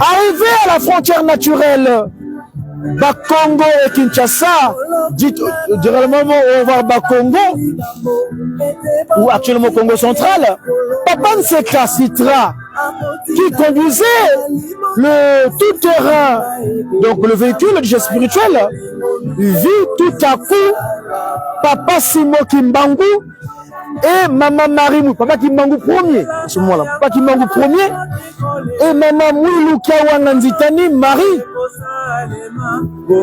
Arrivé à la frontière naturelle Bakongo et Kinshasa, dites durant le moment où on va Bakongo, ou actuellement Congo central, Papa Nseka Citra, qui conduisait le tout-terrain, donc le véhicule du jet spirituel, vit tout à coup Papa Simo Kimbangu et Maman Marimou, Papa Kimbangu premier, à ce moment-là, Papa Kimbangu premier, et Maman Mouilou Kawanganzitani Marie,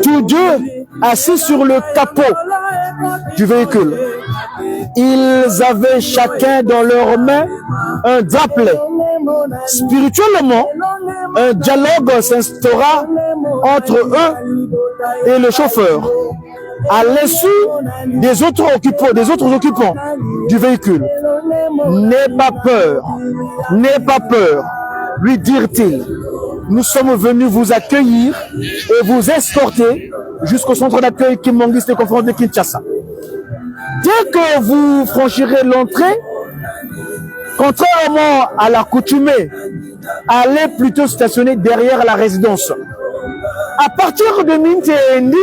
tous deux assis sur le capot du véhicule. Ils avaient chacun dans leurs mains un drapelet. Spirituellement, un dialogue s'instaura entre eux et le chauffeur. À l'insu des autres occupants du véhicule. N'aie pas peur, lui dirent-ils. Nous sommes venus vous accueillir et vous escorter jusqu'au centre d'accueil Kimbongiste et conférence de Kinshasa. Dès que vous franchirez l'entrée, contrairement à l'accoutumée, allez plutôt stationner derrière la résidence. À partir de Mintendi,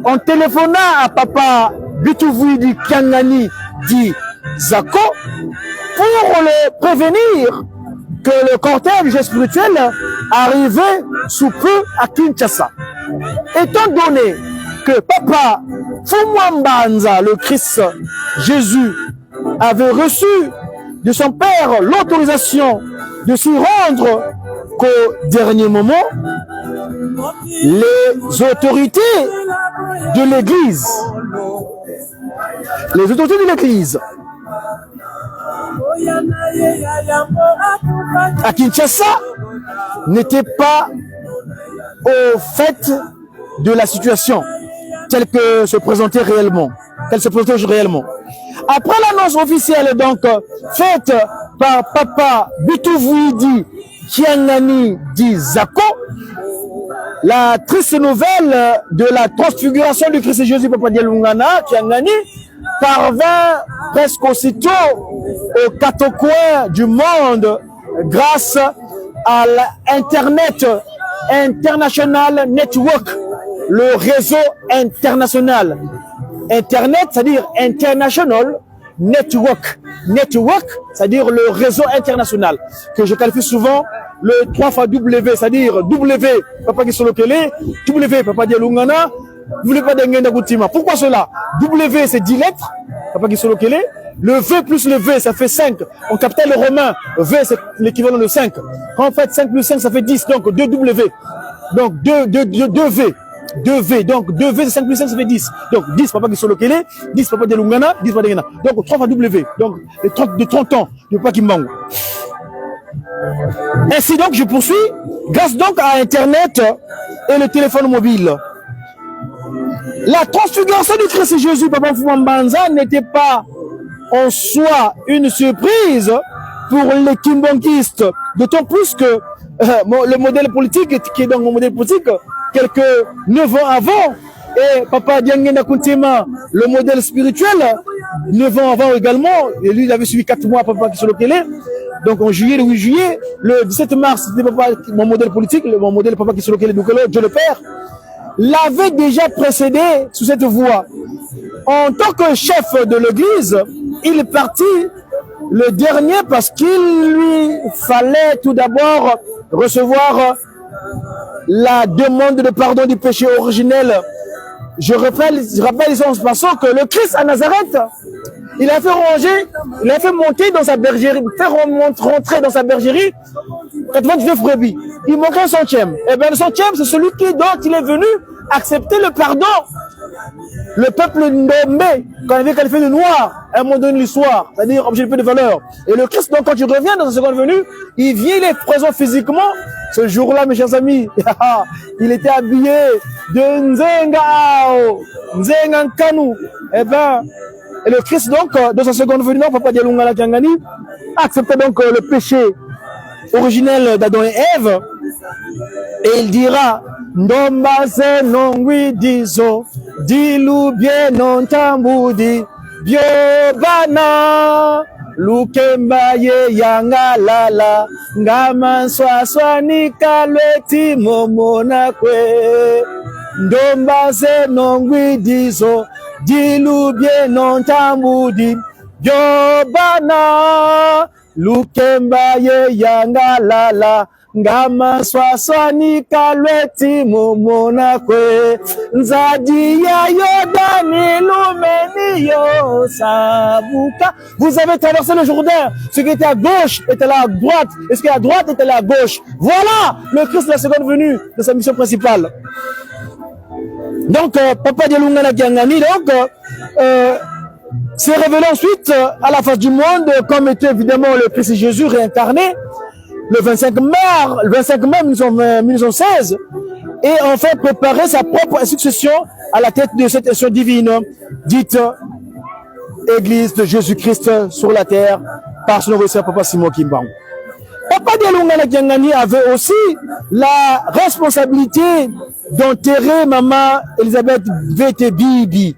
on téléphona à Papa Bitouvoudi Kiangani dit Zako pour le prévenir que le cortège spirituel arrivait sous peu à Kinshasa. Étant donné que Papa Fumwa Mbanza, le Christ Jésus, avait reçu de son Père l'autorisation de s'y rendre qu'au dernier moment, les autorités de l'Église, à Kinshasa n'étaient pas au fait de la situation telle que se présentait réellement. Après l'annonce officielle donc faite par Papa Bitouvuidi Kiangani Dizako, la triste nouvelle de la transfiguration du Christ Jésus Papa Dialungana Kiangani parvint presque aussitôt aux quatre coins du monde grâce à l'Internet International Network, le réseau international. Internet, c'est-à-dire International Network. Network, c'est-à-dire le réseau international, que je qualifie souvent le 3 fois W, c'est-à-dire W, Papa Kisolokele, W, Papa Dialungana, W, Papa Dengenda Goutima. Pourquoi cela? W, c'est 10 lettres, Papa Kisolokele. Le V plus le V, ça fait 5. En capital romain, V, c'est l'équivalent de 5. En fait, 5 plus 5, ça fait 10. Donc, 2 W. Donc, 2 V. 2 V, donc 2 V, c'est 5 plus 5, ça fait 10. Donc 10, Papa Kisolokele, 10, Papa Dialungana, 10, Papa Dengana. Donc 3 fois W, donc de 30 ans, de Papa Kimbangu. Ainsi donc, je poursuis, grâce donc à Internet et le téléphone mobile. La transfiguration du Christ Jésus, Papa Fumambanza, n'était pas en soi une surprise pour les Kimbankistes, d'autant plus que le modèle politique, qui est donc mon modèle politique, quelques 9 ans avant, et Papa Diangenda Kuntima, le modèle spirituel, 9 ans avant également, et lui il avait suivi 4 mois Papa Kisolokele, donc en juillet, le 8 juillet, le 17 mars, c'était mon modèle politique, mon modèle Papa Kisolokele Doukelo, Dieu le Père, l'avait déjà précédé sous cette voie. En tant que chef de l'église, il est parti le dernier parce qu'il lui fallait tout d'abord recevoir la demande de pardon du péché originel. Je rappelle en passant que le Christ à Nazareth, il a fait ranger, il a fait monter dans sa bergerie, rentrer dans sa bergerie 99 brebis. Il manquait un centième. Et bien le centième, c'est celui dont il est venu accepter le pardon. Le peuple nommé, quand il avait qualifié de noir, à un moment donné de l'histoire, c'est-à-dire objet de peu de valeur. Et le Christ, donc, quand il revient dans sa seconde venue, il vient, il est présent physiquement. Ce jour-là, mes chers amis, il était habillé de Nzengao, Nzengankanu. Et le Christ, donc, dans sa seconde venue, Papa Dialungana Kiangani, acceptait donc le péché originel d'Adam et Ève. Et il dira, Ndombaze nongwi dizo, dilu bien non tambudi, biobana, lukemba ye yanga lala, ngama swaswa nikalweti momona kwe. Ndombaze nongwi dizo, dilu bien non tambudi, biobana, lukemba ye yanga lala, ngama swaswani kalweti mumona kwe nzadi ya Yordani lumeni yo sabuka. Vous avez traversé le Jourdain, ce qui était à gauche était là à droite, et ce qui est à droite était là à gauche. Voilà le Christ de la seconde venue de sa mission principale. Donc Papa Dialungana Kiangani donc s'est révélé ensuite à la face du monde comme était évidemment le Christ Jésus réincarné le 25 mai 1916 et en fait préparer sa propre succession à la tête de cette nation divine dite Église de Jésus-Christ sur la terre par son envoyé Papa Simon Kimbangu. Papa Dialungana Kiangani avait aussi la responsabilité d'enterrer Maman Elisabeth Vete Bibi,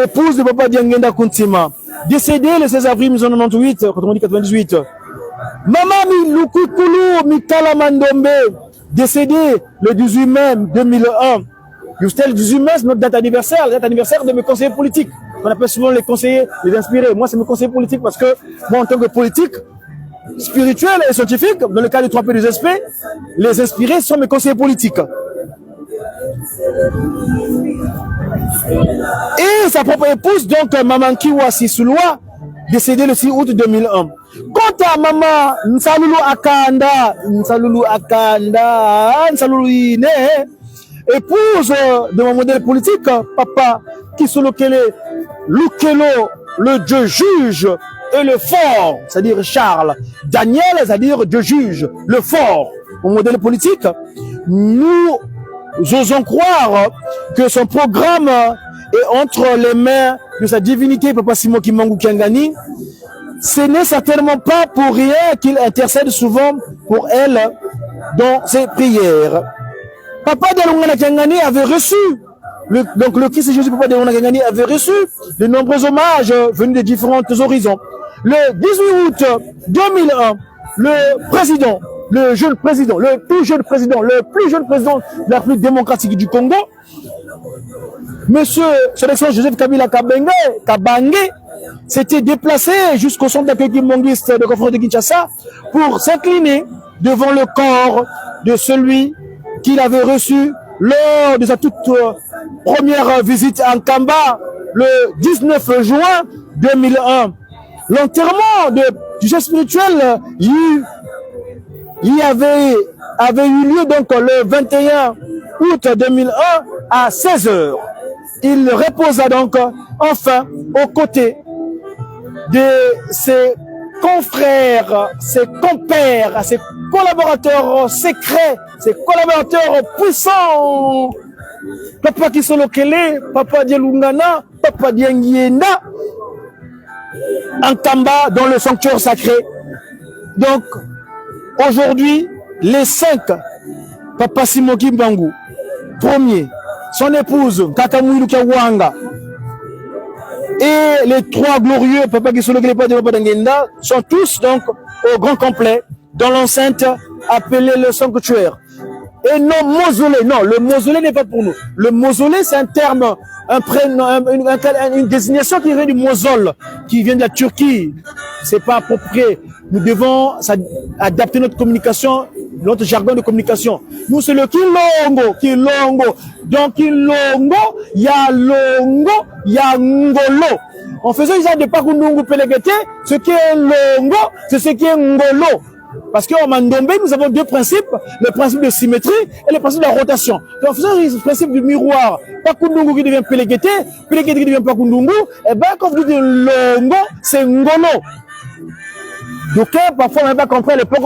épouse de Papa Diangenda Kuntima, décédée le 16 avril 1998, quand on dit 98. Maman Lukukulu Mikala Mandombe, décédée le 18 mai 2001. Juste le 18 mai, c'est notre date anniversaire, la date anniversaire de mes conseillers politiques. On appelle souvent les conseillers, les inspirés. Moi, c'est mes conseillers politiques parce que moi, en tant que politique, spirituel et scientifique, dans le cas du 3P des SP, les inspirés sont mes conseillers politiques. Et sa propre épouse, donc Maman Kiwa Sisouloua, décédée le 6 août 2001. Quant à Maman Nsalulu Akanda, Nsalulu Ine, épouse de mon modèle politique, Papa Kisolokele Lukelo, le Dieu juge, et le fort, c'est-à-dire Charles, Daniel, c'est-à-dire Dieu juge, le fort, mon modèle politique, nous osons croire que son programme est entre les mains de sa divinité, Papa Simon Kimbangu Kiangani, ce n'est certainement pas pour rien qu'il intercède souvent pour elle dans ses prières. Papa Dialungana Kiangani avait reçu, donc le Christ Jésus Papa Dialungana Kiangani avait reçu de nombreux hommages venus de différents horizons. Le 18 août 2001, le président, le plus jeune président de la République démocratique du Congo, Monsieur Son Excellence Joseph Kabila Kabange, s'était déplacé jusqu'au centre d'accueil kimbangiste de conférence de Kinshasa pour s'incliner devant le corps de celui qu'il avait reçu lors de sa toute première visite en Kamba le 19 juin 2001. L'enterrement du chef spirituel avait eu lieu donc le 21 août 2001 à 16h. Il reposa donc enfin aux côtés de ses confrères, ses compères, ses collaborateurs secrets, ses collaborateurs puissants. Papa Kisolokele, Papa Dialungana, Papa Diangienda, en Kamba dans le sanctuaire sacré. Donc, aujourd'hui, les 5, Papa Simon Kimbangu, premier, son épouse, Kakamouilou Kawanga, et les 3 glorieux, Papa Kisolokele, Papa Diangenda, sont tous donc au grand complet dans l'enceinte appelée le sanctuaire. Et non mausolée, non, le mausolée n'est pas pour nous. Le mausolée, c'est un terme, un prénom, une désignation qui vient du mausolée, qui vient de la Turquie. C'est pas approprié. Nous devons adapter notre communication, notre jargon de communication. Nous, c'est le Kilongo. Donc, Kilongo, Yalongo, Yangolo. En faisant usage de Pakundungu Pelegete, ce qui est Longo, c'est ce qui est Ngolo. Parce qu'en Mandombe, nous avons 2 principes, le principe de symétrie et le principe de la rotation. Donc, en faisant le principe du miroir, Pakundungu qui devient Pelegete, Pelegete qui devient Pakundungu, et bien, quand vous dites Longo, c'est Ngolo. Donc, parfois, on n'a pas compris à l'époque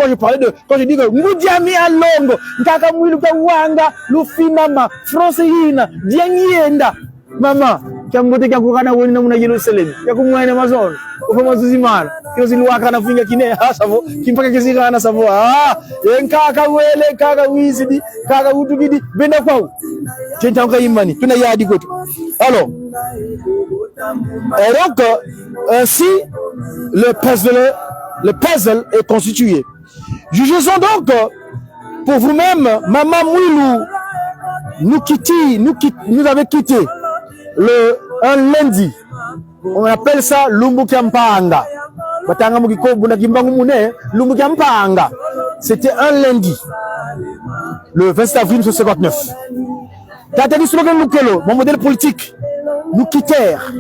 quand je dis que Moudiami à Longo, Nkakamwiluka Wanga, Lufinama, Francine, Diangienda, Maman, Kiamote Kakukana Wina Muna Jerusalem, Yakumwana Amazon, Ufama Zuzimana, Kiosiluaka na Finga Kine, Savo, Kimpaka Kizirana Savo, Nkaka Wele, Kaka Wizidi, Kaka Utugidi, Benda Pau, Chentanka Imani, Tuna Yadi Goto. Alors, et donc, ainsi, le puzzle est constitué. Jugeons donc, pour vous-même, Maman Mouilou, nous avait quitté un lundi. On appelle ça Lumbukiampanga. C'était un lundi, le 20 avril 1959. Mon modèle politique, nous quittèrent.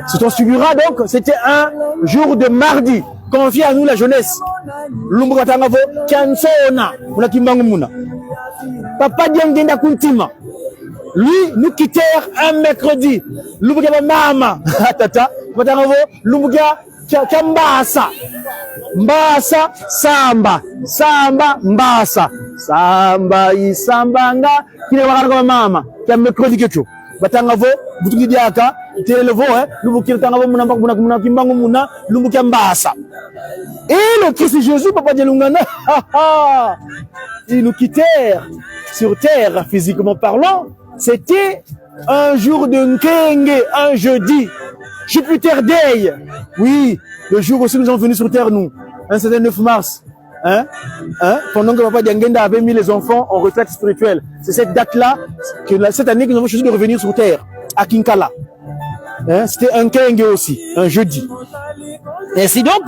Se transfigura donc, c'était un jour de mardi, confié à nous la jeunesse. Lumbukatangavo, Kiansona, Muna. Papa Diangenda Kuntima. Lui, nous quittèrent un mercredi. Lumbuka Mama, Tata, Patangavo, Lumbuka Kambasa. Mbasa, Samba, Mbasa. Samba, Isambanga, qui n'est pas Mama, qui a mercredi quelque chose. Batangavo, Boutuki Diaka, Télévo, Lumbuki Tangavo, Muna Kimbangu Muna, Lumbuka Mbasa. Et le Christ Jésus, Papa Dialungana, ils nous quittèrent sur terre, physiquement parlant. C'était un jour de Nkenge, un jeudi. Jupiter Day. Oui, le jour où nous sommes venus sur terre, nous. Un certain 9 mars. Pendant que Papa Diangenda avait mis les enfants en retraite spirituelle. C'est cette date-là, cette année que nous avons choisi de revenir sur terre, à Kinkala. C'était un Nkenge aussi, un jeudi. Et ainsi donc,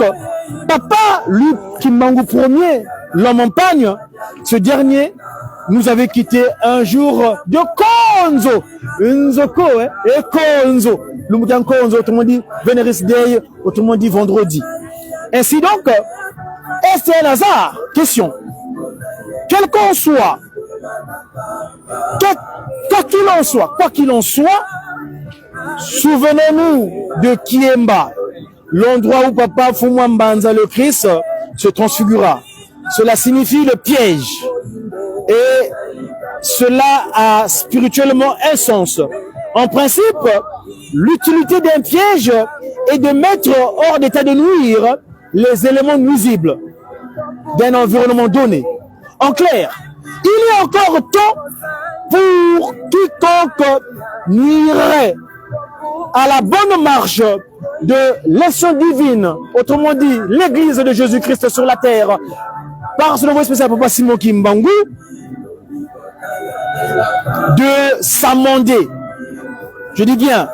Papa, lui, Kimbangu premier, l'homme en pagne, ce dernier, nous avait quitté un jour de Konzo. Nzoko, et Konzo. Lumbukian Konzo, autrement dit, Veneris Day, autrement dit, vendredi. Ainsi donc, est-ce un hasard? Question. Quel qu'on soit, quoi qu'il en soit, souvenez-nous de Kiemba, l'endroit où Papa Fumwambanza le Christ se transfigura. Cela signifie le piège. Et cela a spirituellement un sens. En principe, l'utilité d'un piège est de mettre hors d'état de nuire les éléments nuisibles d'un environnement donné. En clair, il y a encore temps pour quiconque nuirait à la bonne marche de l'action divine, autrement dit, l'Église de Jésus-Christ sur la terre, par son envoyé spécial Papa Simon Kimbangu, de s'amender. Je dis bien,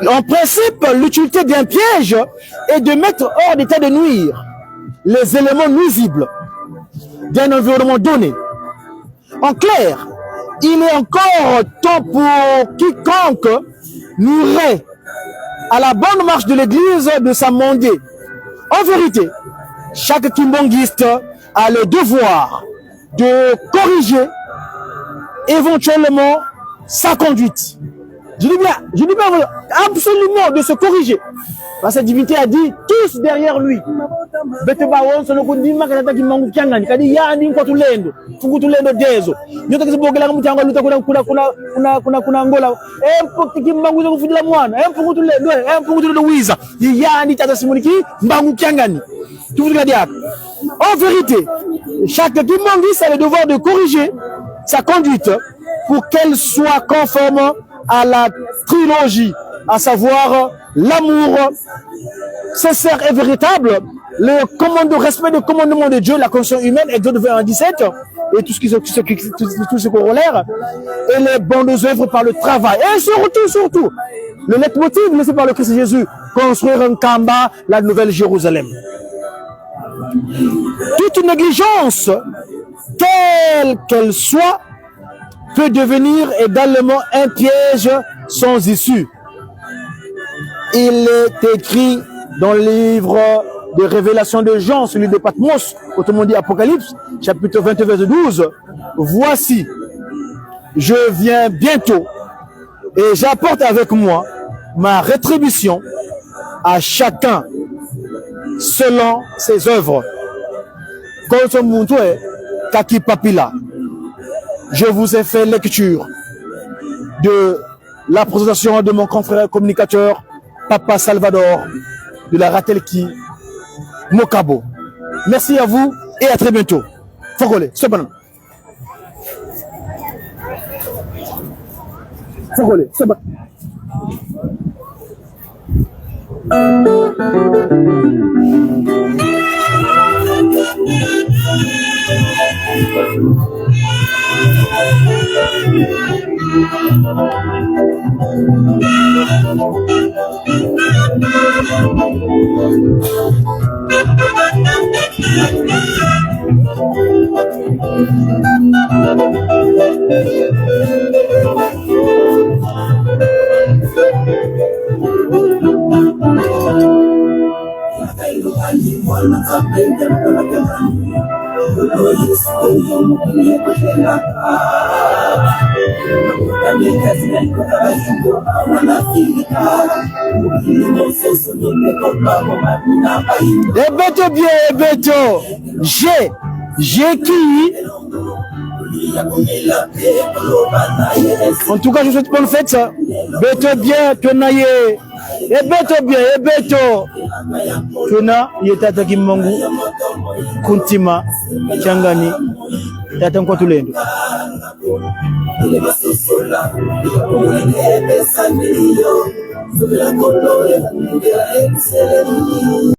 en principe, l'utilité d'un piège est de mettre hors d'état de nuire les éléments nuisibles d'un environnement donné. En clair, il est encore temps pour quiconque nuirait à la bonne marche de l'Église de s'amender. En vérité, chaque kimbangiste a le devoir de corriger éventuellement sa conduite. Je dis bien absolument de se corriger. Parce que la divinité a dit tous derrière lui. En vérité, chaque kimbangiste a le devoir de corriger sa conduite pour qu'elle soit conforme à la trilogie, à savoir l'amour sincère et véritable, le respect du commandement de Dieu, la condition humaine, Exode 21:17, et tout ce corollaire, et les bonnes œuvres par le travail. Et surtout, le leitmotiv laissé par le Christ Jésus, construire un Kamba, la nouvelle Jérusalem. Toute négligence, quelle qu'elle soit, peut devenir également un piège sans issue. Il est écrit dans le livre de révélation de Jean, celui de Patmos, autrement dit Apocalypse, chapitre 20, verset 12. Voici, je viens bientôt et j'apporte avec moi ma rétribution à chacun selon ses œuvres. Kaki Papila. Je vous ai fait lecture de la présentation de mon confrère communicateur Papa Salvador de la Ratelki Mokabo. Merci à vous et à très bientôt. Fogole, Sobana. Fogole, Sobana. Ebeto bien, Ebeto. J'ai qui? En tout cas, je vous souhaite bonne fête. Beto bien, Tonaye. Ebeto bien, Ebeto. Tona, Yetata Kimangu, Kuntima, Changani, Tatan Kwatulendo.